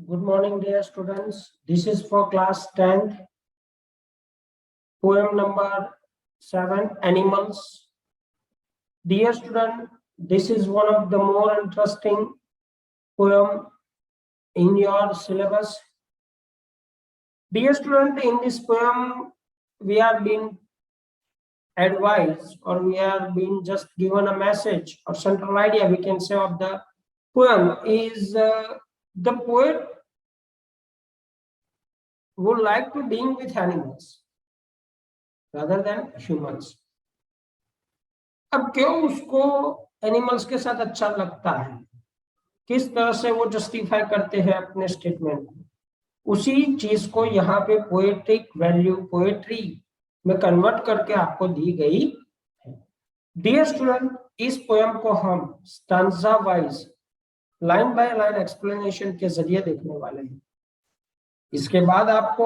Good morning, dear students. This is for class 10th, poem number 7, Animals. Dear student, this is one of the more interesting poem in your syllabus. Dear student, in this poem, we are being advised, or we are being just given a message or central idea, we can say, of the poem is the poet would like to deal with animals rather than humans. अब क्यों उसको animals के साथ अच्छा लगता है, किस तरह से वो जस्टिफाई करते हैं अपने स्टेटमेंट, उसी चीज को यहाँ पे पोएटिक वैल्यू पोएट्री में कन्वर्ट करके आपको दी गई है। डियर स्टूडेंट, इस पोएम को हम stanza wise line by line explanation के जरिए देखने वाले हैं। इसके बाद आपको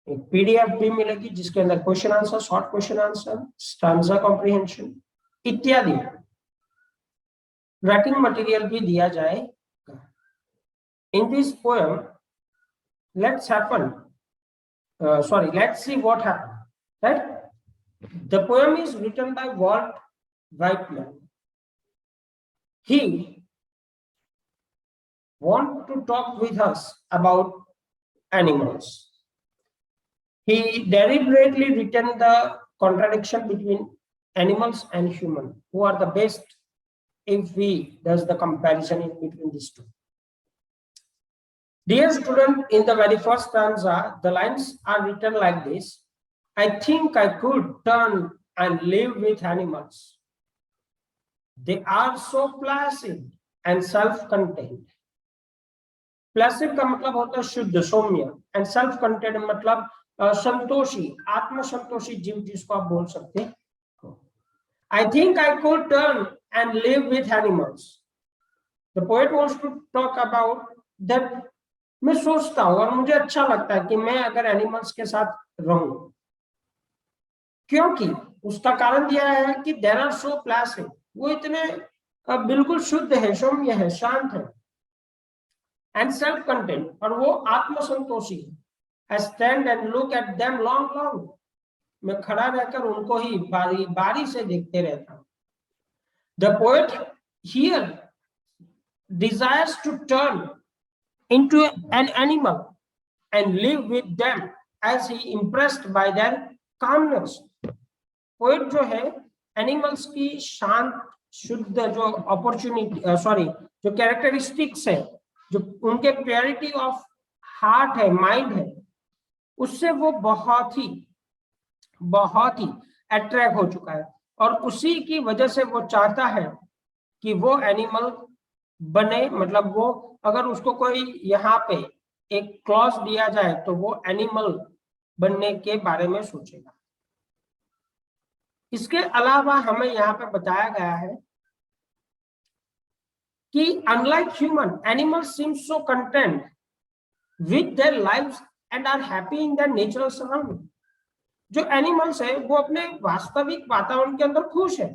एक पीडीएफ भी मिलेगी जिसके अंदर question answer, short question answer, stanza comprehension इत्यादि राइटिंग मटेरियल भी दिया जाएगा। In this poem let's see what happened, right? The poem is written by Walt Whitman. He want to talk with us about animals. He deliberately written the contradiction between animals and human, who are the best if we does the comparison in between these two. Dear student, in the very first stanza, the lines are written like this: I think I could turn and live with animals. They are so placid and self-contained. Placid का मतलब होता है शुद्ध, सौम्य, and self-contained मतलब संतोषी, आत्मसंतोषी जीव जिसको आप बोल सकते हो। I think I could turn and live with animals. The poet wants to talk about that. मैं सोचता हूँ और मुझे अच्छा लगता है कि मैं अगर एनिमल्स के साथ रहूं, क्योंकि उसका कारण दिया है कि देयर आर सो प्लासिड, वो इतने बिल्कुल शुद्ध है, सौम्य है, शांत है, एंड सेल्फ कंटेंट, और वो आत्मसंतोषी है। I stand and look at them long. मैं खड़ा रहकर उनको ही बारी बारी से देखते रहता हूँ। The poet here desires to turn into an animal and live with them as he impressed by their calmness. Poet जो है एनिमल्स की शांत शुद्ध जो अपॉर्चुनिटी जो कैरेक्टरिस्टिक्स है, जो उनके प्योरिटी ऑफ हार्ट है, माइंड है, उससे वो बहुत ही अट्रैक्ट हो चुका है, और उसी की वजह से वो चाहता है कि वो एनिमल बने। मतलब वो अगर उसको कोई यहाँ पे एक क्लॉज दिया जाए तो वो एनिमल बनने के बारे में सोचेगा। इसके अलावा हमें यहाँ पे बताया गया है कि unlike human, animals seem so content with their lives and are happy in their natural surrounding. जो एनिमल्स है वो अपने वास्तविक वातावरण के अंदर खुश है।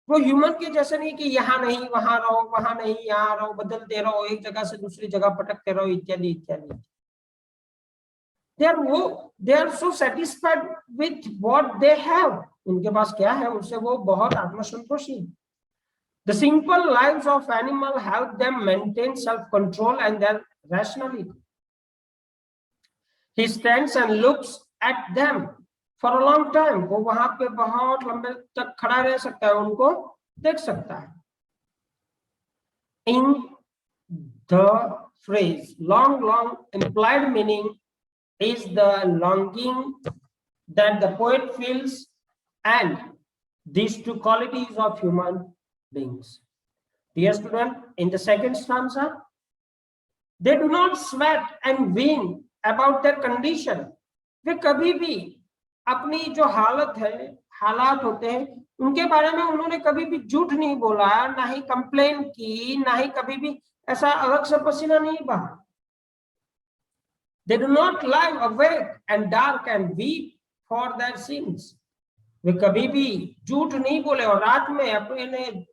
वो ह्यूमन के जैसे नहीं कि यहाँ नहीं वहां रहो, वहां नहीं यहाँ रहो, बदलते रहो, एक जगह से दूसरी जगह पटकते रहो, इत्यादि इत्यादि। they are so satisfied with what they have. उनके पास क्या है उससे वो बहुत आत्मसंतोषी है। The simple lives of animal help them maintain self-control and their rationality. He stands and looks at them for a long time. वो वहां पे बहुत लंबे तक खड़ा रह सकता है, उनको देख सकता है। In the phrase long implied meaning is the longing that the poet feels, and these two qualities of human beings. Dear student, in the second stanza, they do not sweat and whine about their condition. वे कभी भी अपनी जो हालात होते हैं उनके बारे में उन्होंने कभी भी झूठ नहीं बोला, ना ही कंप्लेन की, ना ही कभी भी ऐसा अलग से पसीना नहीं बहा। They do not lie awake and dark and weep for their sins. वे कभी भी झूठ नहीं बोले और रात में अपने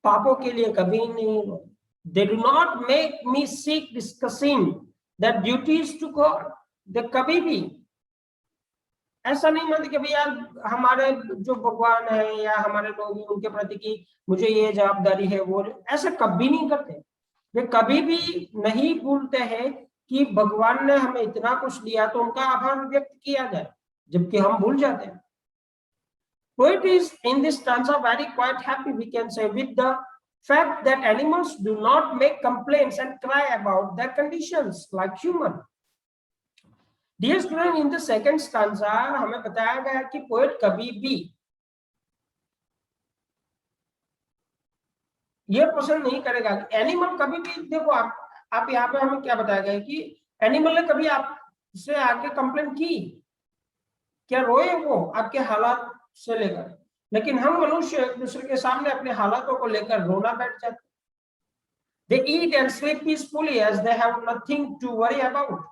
पापों के लिए कभी नहीं रोए। They do not make me seek discussing their duties to God. They कभी भी ऐसा नहीं मानते कि भैया हमारे जो भगवान है या हमारे लोग हैं उनके प्रति की मुझे ये जवाबदारी है, वो ऐसा कभी नहीं करते। वे कभी भी नहीं भूलते हैं कि भगवान ने हमें इतना कुछ दिया तो उनका आभार व्यक्त किया जाए, जबकि हम भूल जाते हैं। Poet is in this stanza very quite happy, we can say, with the fact that animals do not make complaints and cry about their conditions like human. Dear student, in the second stanza हमें बताया गया कि poet कभी भी ये पसंद नहीं करेगा कि एनिमल कभी भी, देखो आप यहाँ पे हमें क्या बताया गया कि एनिमल ने कभी आपसे आके कंप्लेन की क्या, रोए वो आपके हालात से लेकर, लेकिन हम मनुष्य एक दूसरे के सामने अपने हालातों को लेकर रोना बैठ जाते। They eat and sleep peacefully as they have nothing to worry about.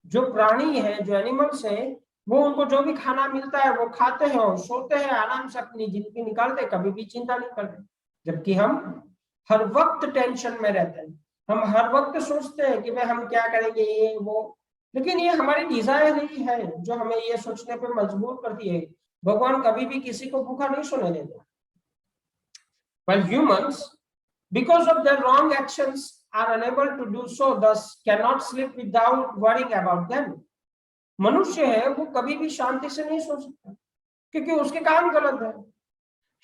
जो प्राणी है, जो एनिमल्स है, वो उनको जो भी खाना मिलता है वो खाते हैं और सोते हैं, आराम से अपनी जिंदगी निकालते, कभी भी चिंता नहीं करते। जबकि हम हर वक्त टेंशन में रहते हैं, हम हर वक्त सोचते हैं कि भाई हम क्या करेंगे, ये वो, लेकिन ये हमारी डिजायर ही है जो हमें ये सोचने पे मजबूर करती है। भगवान कभी भी किसी को भूखा नहीं सोने देता। While humans, because of their wrong actions, are unable to do so, thus cannot sleep without worrying about them. मनुष्य है वो कभी भी शांति से नहीं सो सकता क्योंकि उसके काम गलत है।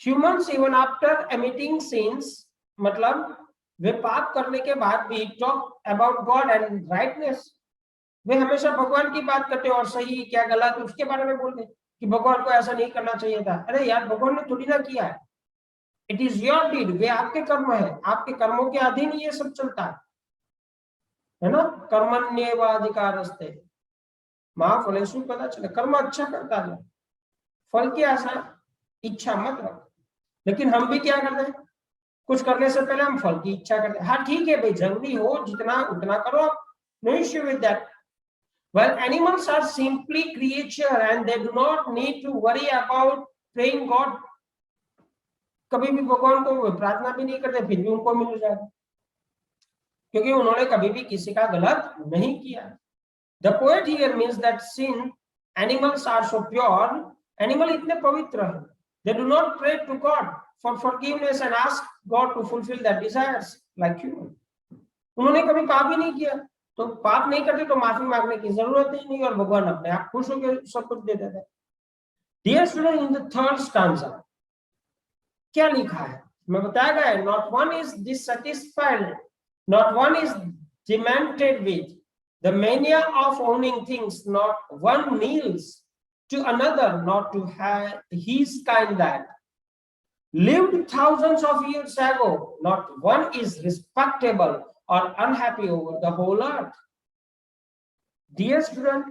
Humans even after emitting sins, मतलब वे पाप करने के बाद भी talk about God and rightness, वे हमेशा भगवान की बात करते हैं और सही क्या गलत उसके बारे में बोलते हैं कि भगवान को ऐसा नहीं करना चाहिए था। अरे यार, भगवान ने थोड़ी ना किया है, इट इज योर डीड, वे आपके कर्म है, आपके कर्मों के अधीन ये सब चलता है ना। कर्मण्येवाधिकारस्ते मा फलेषु कदाचन, कर्म अच्छा करता है, फल की आशा इच्छा मत रखो। लेकिन हम भी क्या करते हैं, कुछ करने से पहले हम फल की इच्छा करते हैं। हाँ ठीक है भाई, जरूरी हो जितना उतना करो, no issue with that. Well, animals are simply creature and they do not need to worry about praying God. कभी भी भगवान को प्रार्थना भी नहीं करते, फिर भी उनको मिल जाएगा क्योंकि उन्होंने कभी भी किसी का गलत नहीं किया। The poet here means that sin animals are so pure, animal इतने पवित्र हैं, they do not pray to God for forgiveness and ask God to fulfill their desires like human. उन्होंने कभी पाप ही नहीं किया, तो पाप नहीं करते तो माफी मांगने की जरूरत ही नहीं और भगवान अपने आप खुश होकर सब कुछ दे देते हैं। Dear student, in the third stanza क्या लिखा है, मैं बताया गया है, not one is dissatisfied, not one is demented with the mania of owning things, not one kneels to another not to have his kind that lived thousands of years ago, not one is respectable or unhappy over the whole earth. Dear student,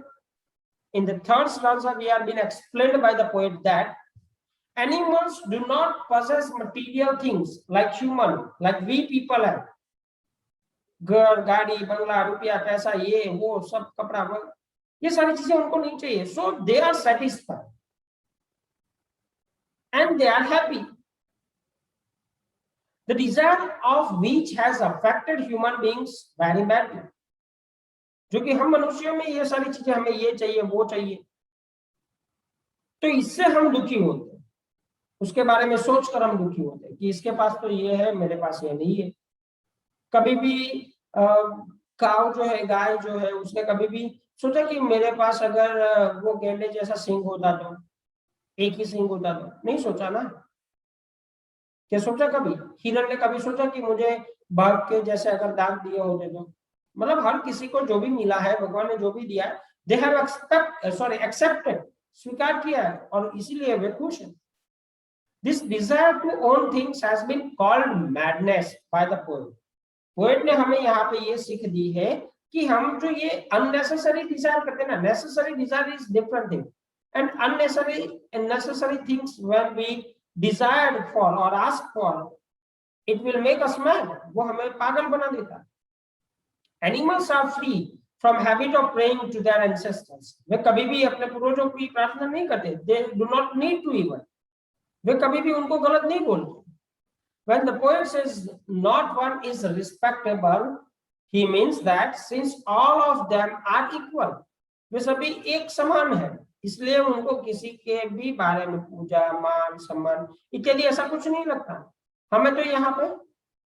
in the third stanza we have been explained by the poet that animals do not possess material things like human, like we people have. घर, गाड़ी, बंगला, रुपया, पैसा, ये वो सब, कपड़ा, ये सारी चीजें उनको नहीं चाहिए। So they are satisfied and they are happy. The desire of which has affected human beings very badly. जो कि हम मनुष्यों में ये सारी चीजें, हमें ये चाहिए वो चाहिए, तो इससे हम दुखी होते हैं, उसके बारे में सोचकर हम दुखी होते हैं कि इसके पास तो ये है, मेरे पास ये नहीं है। कभी भी काऊ जो है, गाय जो है, उसने कभी भी सोचा कि मेरे पास अगर वो गेंडे जैसा सींग होता तो, एक ही सींग होता तो, नहीं सोचा ना। क्या सोचा कभी? हिरण ने कभी सोचा कि मुझे बाघ के जैसे अगर दांत दिए होते तो? मतलब हर किसी को जो भी मिला है, भगवान ने जो भी दिया है, दे हैव एक्सेप्टेड, स्वीकार किया है और इसीलिए वे खुश हैं। This desire to own things has been called madness by the poet. Poet ने हमें यहाँ पे ये सीख दी है कि हम जो ये unnecessary desire करते हैं ना, necessary desire is different thing and unnecessary things when we desired for or ask for, it will make us mad. वो हमें पागल बना देता है। Animals are free from habit of praying to their ancestors. वे कभी भी अपने पूर्वजों की प्रार्थना नहीं करते। They do not need to even. वे कभी भी उनको गलत नहीं बोलते। When the poet says not one is respectable, he means that since all of them are equal, वे सभी एक समान है, इसलिए उनको किसी के भी बारे में पूजा, मान, सम्मान इत्यादि ऐसा कुछ नहीं लगता। हमें तो यहाँ पे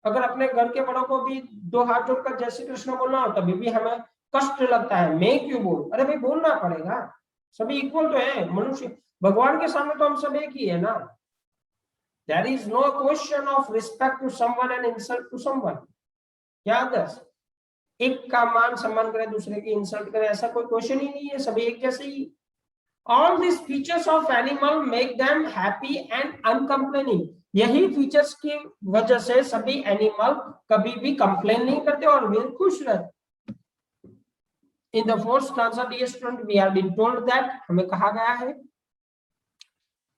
अगर अपने घर के बड़ों को भी दो हाथ जोड़कर जय श्री कृष्ण बोलना हो तभी भी हमें कष्ट लगता है, मैं क्यों बोलूं? अरे भाई बोलना पड़ेगा, सभी इक्वल तो है, मनुष्य भगवान के सामने तो हम सब एक ही है ना। There is no question of respect to someone and insult to someone. क्या दस एक का मान सम्मान करे, दूसरे की इंसल्ट करे, ऐसा कोई क्वेश्चन ही नहीं है, सभी एक जैसे ही। All these features of animal make them happy and uncomplaining. यही फीचर्स की वजह से सभी एनिमल कभी भी कंप्लेन नहीं करते और वे खुश रहते। In the fourth stanza, dear student, we have been told that हमें कहा गया है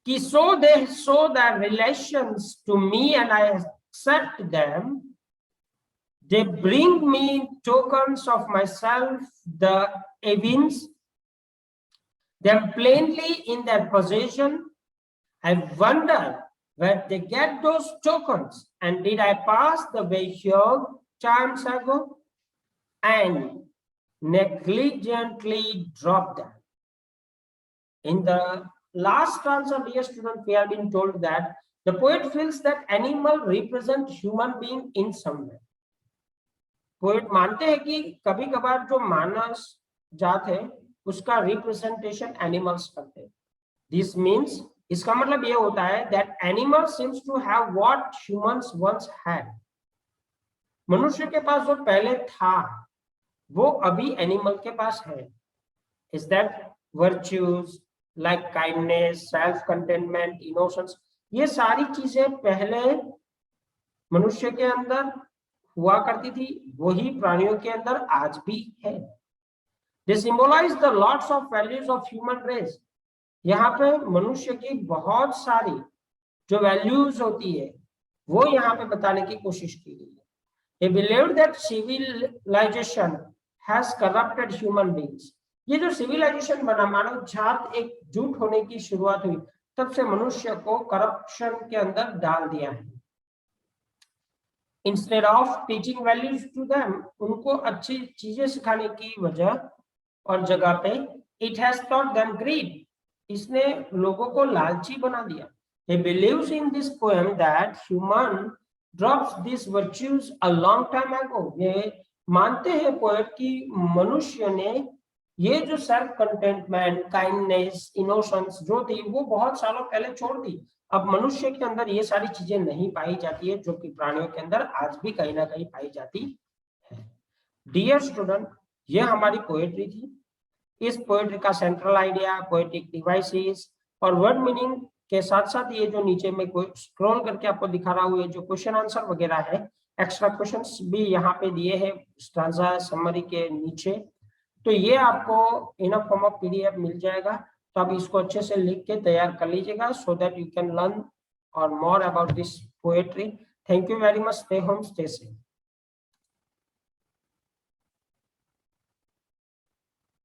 कि so they show their relations to me and I accept them. They bring me tokens of myself, the evince them plainly in their possession. I wonder where they get those tokens, and did I pass the way here times ago and negligently drop them? In the last stanza, dear student, we have been told that the poet feels that animal represent human being in some way. Poet मानते हैं कि कभी कभार जो मानस जात है उसका representation animals करते हैं। दिस मीन्स, इसका मतलब ये होता है that animal seems to have what humans once had. मनुष्य के पास जो पहले था वो अभी एनिमल के पास है। Is that virtues like kindness, self containment, innocence, ये सारी चीजें पहले मनुष्य के अंदर हुआ करती थी, वही प्राणियों के अंदर आज भी है। They symbolize the lots of values of human race. यहाँ पे मनुष्य की बहुत सारी जो वैल्यूज होती है वो यहाँ पे बताने की कोशिश की गई है। They believed that civilization has corrupted human beings. ये जो सिविलाइजेशन बना, मानव जात एक जुट होने की शुरुआत हुई, तब से मनुष्य को करप्शन के अंदर डाल दिया है। Instead of teaching values to them, उनको अच्छी चीजें सिखाने की वजह और जगह पे it has taught them greed. इसने लोगों को लालची बना दिया। He believes in this poem that human drops these virtues a long time ago. ये मानते हैं पोएट कि मनुष्य ने ये जो सेल्फ कंटेंटमेंट, काइंडनेस, इनोसेंस जो थी वो बहुत सालों पहले छोड़ दी। अब मनुष्य के अंदर ये सारी चीजें नहीं पाई जाती है जो कि प्राणियों के अंदर आज भी कहीं ना कहीं पाई जाती है। डियर स्टूडेंट, ये हमारी पोएट्री थी। इस पोएट्री का सेंट्रल आइडिया, पोएटिक डिवाइसेस और वर्ड मीनिंग के साथ साथ ये जो नीचे में कोई स्क्रॉल करके आपको दिखा रहा हूँ, ये जो क्वेश्चन आंसर वगैरह है, एक्स्ट्रा क्वेश्चंस भी यहाँ पे दिए हैं स्टांजा समरी के नीचे। तो ये आपको इन अ फॉर्म ऑफ पीडीएफ मिल जाएगा, तो आप इसको अच्छे से लिख के तैयार कर लीजिएगा so that you can learn और more about this poetry. Thank you very much. Stay home, stay safe.